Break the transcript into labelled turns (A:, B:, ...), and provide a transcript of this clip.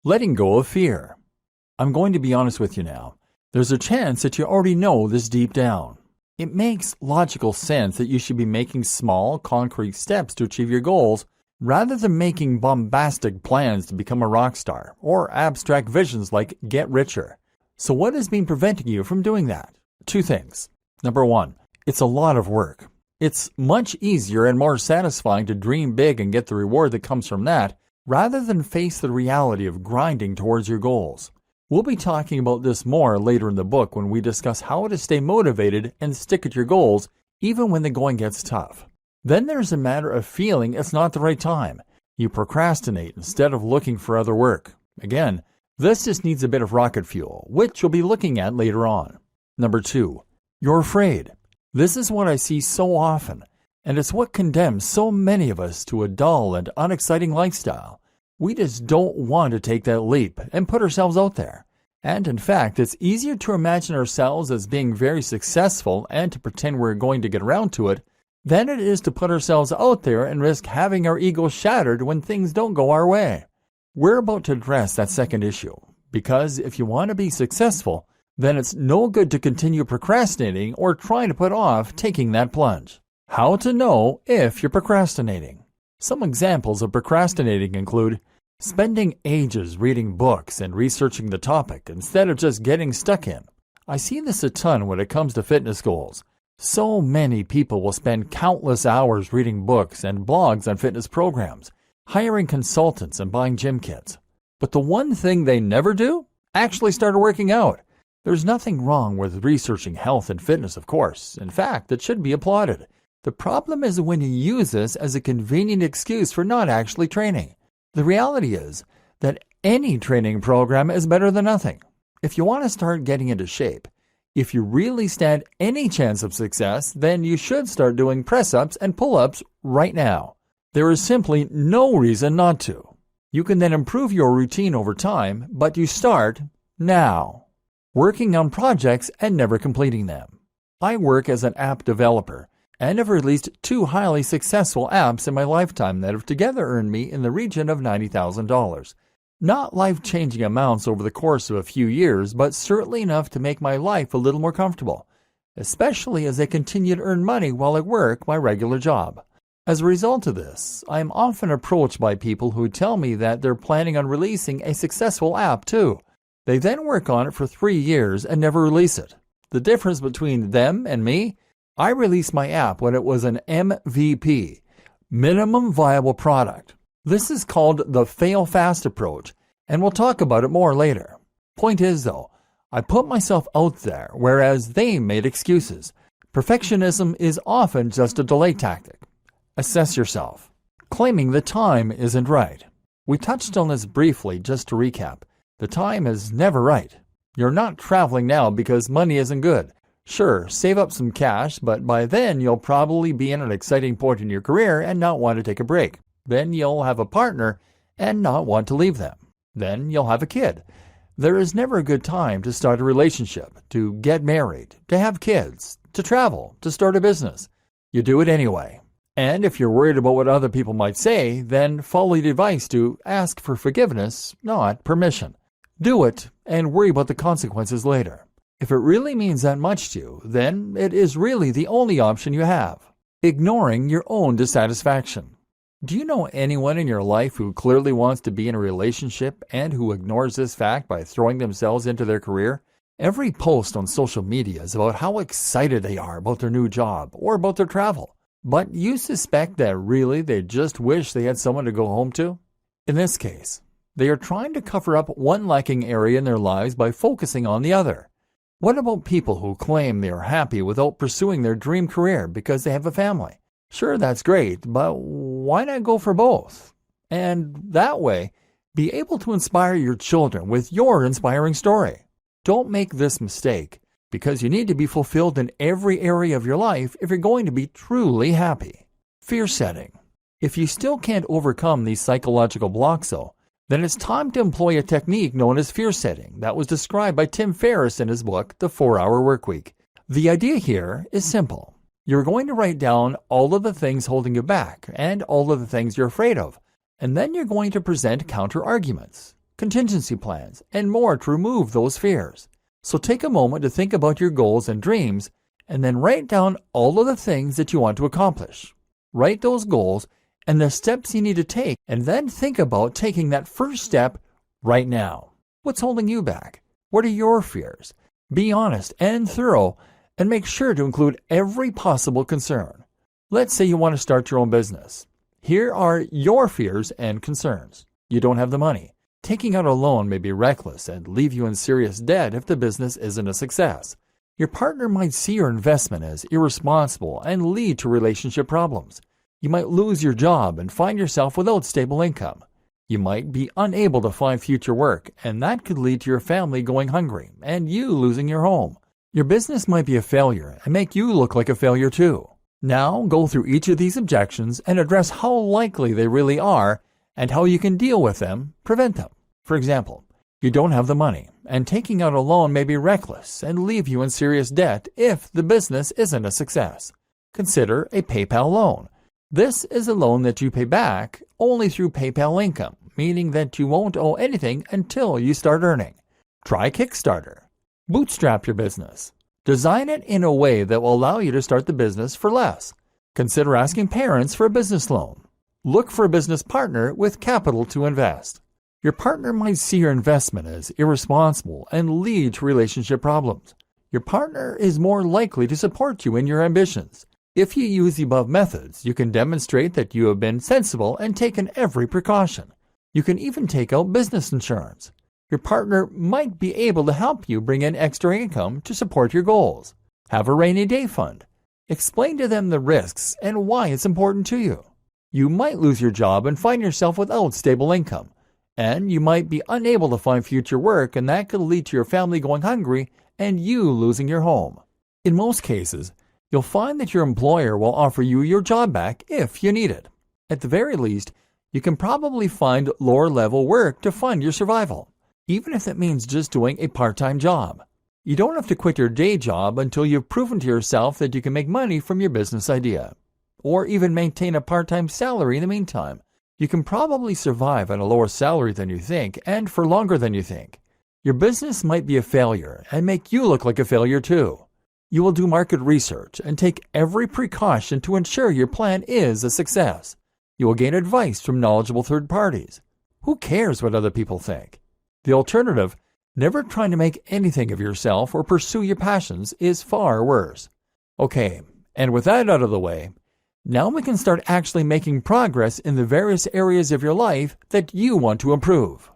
A: Letting go of fear. I'm going to be honest with you now. There's a chance that you already know this deep down. It makes logical sense that you should be making small, concrete steps to achieve your goals rather than making bombastic plans to become a rock star or abstract visions like get richer. So what has been preventing you from doing that? Two things. Number one, it's a lot of work. It's much easier and more satisfying to dream big and get the reward that comes from that rather than face the reality of grinding towards your goals. We'll be talking about this more later in the book when we discuss how to stay motivated and stick at your goals even when the going gets tough. Then there's a matter of feeling it's not the right time. You procrastinate instead of looking for other work. Again, this just needs a bit of rocket fuel, which we'll be looking at later on. Number two, you're afraid. This is what I see so often, and it's what condemns so many of us to a dull and unexciting lifestyle. We just don't want to take that leap and put ourselves out there. And in fact, it's easier to imagine ourselves as being very successful and to pretend we're going to get around to it than it is to put ourselves out there and risk having our ego shattered when things don't go our way. We're about to address that second issue, because if you want to be successful, then it's no good to continue procrastinating or trying to put off taking that plunge. How to know if you're procrastinating. Some examples of procrastinating include spending ages reading books and researching the topic instead of just getting stuck in. I see this a ton when it comes to fitness goals. So many people will spend countless hours reading books and blogs on fitness programs, hiring consultants and buying gym kits. But the one thing they never do? Actually start working out. There's nothing wrong with researching health and fitness, of course. In fact, it should be applauded. The problem is when you use this as a convenient excuse for not actually training. The reality is that any training program is better than nothing. If you want to start getting into shape, if you really stand any chance of success, then you should start doing press-ups and pull-ups right now. There is simply no reason not to. You can then improve your routine over time, but you start now. Working on projects and never completing them. I work as an app developer and have released 2 highly successful apps in my lifetime that have together earned me in the region of $90,000. Not life-changing amounts over the course of a few years, but certainly enough to make my life a little more comfortable, especially as I continue to earn money while I work my regular job. As a result of this, I am often approached by people who tell me that they're planning on releasing a successful app too. They then work on it for 3 years and never release it. The difference between them and me? I released my app when it was an MVP, minimum viable product. This is called the fail fast approach, and we'll talk about it more later. Point is though, I put myself out there, whereas they made excuses. Perfectionism is often just a delay tactic. Assess yourself. Claiming the time isn't right. We touched on this briefly just to recap. The time is never right. You're not traveling now because money isn't good. Sure, save up some cash, but by then you'll probably be in an exciting point in your career and not want to take a break. Then you'll have a partner and not want to leave them. Then you'll have a kid. There is never a good time to start a relationship, to get married, to have kids, to travel, to start a business. You do it anyway. And if you're worried about what other people might say, then follow the advice to ask for forgiveness, not permission. Do it and worry about the consequences later. If it really means that much to you, then it is really the only option you have. Ignoring your own dissatisfaction. Do you know anyone in your life who clearly wants to be in a relationship and who ignores this fact by throwing themselves into their career? Every post on social media is about how excited they are about their new job or about their travel. But you suspect that really they just wish they had someone to go home to? In this case, they are trying to cover up one lacking area in their lives by focusing on the other. What about people who claim they are happy without pursuing their dream career because they have a family? Sure, that's great, but why not go for both? And that way, be able to inspire your children with your inspiring story. Don't make this mistake, because you need to be fulfilled in every area of your life if you're going to be truly happy. Fear setting. If you still can't overcome these psychological blocks, though, then it's time to employ a technique known as fear setting that was described by Tim Ferriss in his book, The 4-Hour Workweek. The idea here is simple. You're going to write down all of the things holding you back and all of the things you're afraid of, and then you're going to present counter-arguments. contingency plans, and more to remove those fears. So take a moment to think about your goals and dreams, and then write down all of the things that you want to accomplish. Write those goals and the steps you need to take, and then think about taking that first step right now. What's holding you back? What are your fears? Be honest and thorough, and make sure to include every possible concern. Let's say you want to start your own business. Here are your fears and concerns. You don't have the money. Taking out a loan may be reckless and leave you in serious debt if the business isn't a success. Your partner might see your investment as irresponsible and lead to relationship problems. You might lose your job and find yourself without stable income. You might be unable to find future work, and that could lead to your family going hungry and you losing your home. Your business might be a failure and make you look like a failure too. Now go through each of these objections and address how likely they really are and how you can deal with them, prevent them. For example, you don't have the money, and taking out a loan may be reckless and leave you in serious debt if the business isn't a success. Consider a PayPal loan. This is a loan that you pay back only through PayPal income, meaning that you won't owe anything until you start earning. Try Kickstarter. Bootstrap your business. Design it in a way that will allow you to start the business for less. Consider asking parents for a business loan. Look for a business partner with capital to invest. Your partner might see your investment as irresponsible and lead to relationship problems. Your partner is more likely to support you in your ambitions. If you use the above methods, you can demonstrate that you have been sensible and taken every precaution. You can even take out business insurance. Your partner might be able to help you bring in extra income to support your goals. Have a rainy day fund. Explain to them the risks and why it's important to you. You might lose your job and find yourself without stable income. And you might be unable to find future work, and that could lead to your family going hungry and you losing your home. In most cases, you'll find that your employer will offer you your job back if you need it. At the very least, you can probably find lower-level work to fund your survival, even if it means just doing a part-time job. You don't have to quit your day job until you've proven to yourself that you can make money from your business idea, or even maintain a part-time salary in the meantime. You can probably survive on a lower salary than you think and for longer than you think. Your business might be a failure and make you look like a failure too. You will do market research and take every precaution to ensure your plan is a success. You will gain advice from knowledgeable third parties. Who cares what other people think? The alternative, never trying to make anything of yourself or pursue your passions, is far worse. Okay, and with that out of the way, now we can start actually making progress in the various areas of your life that you want to improve.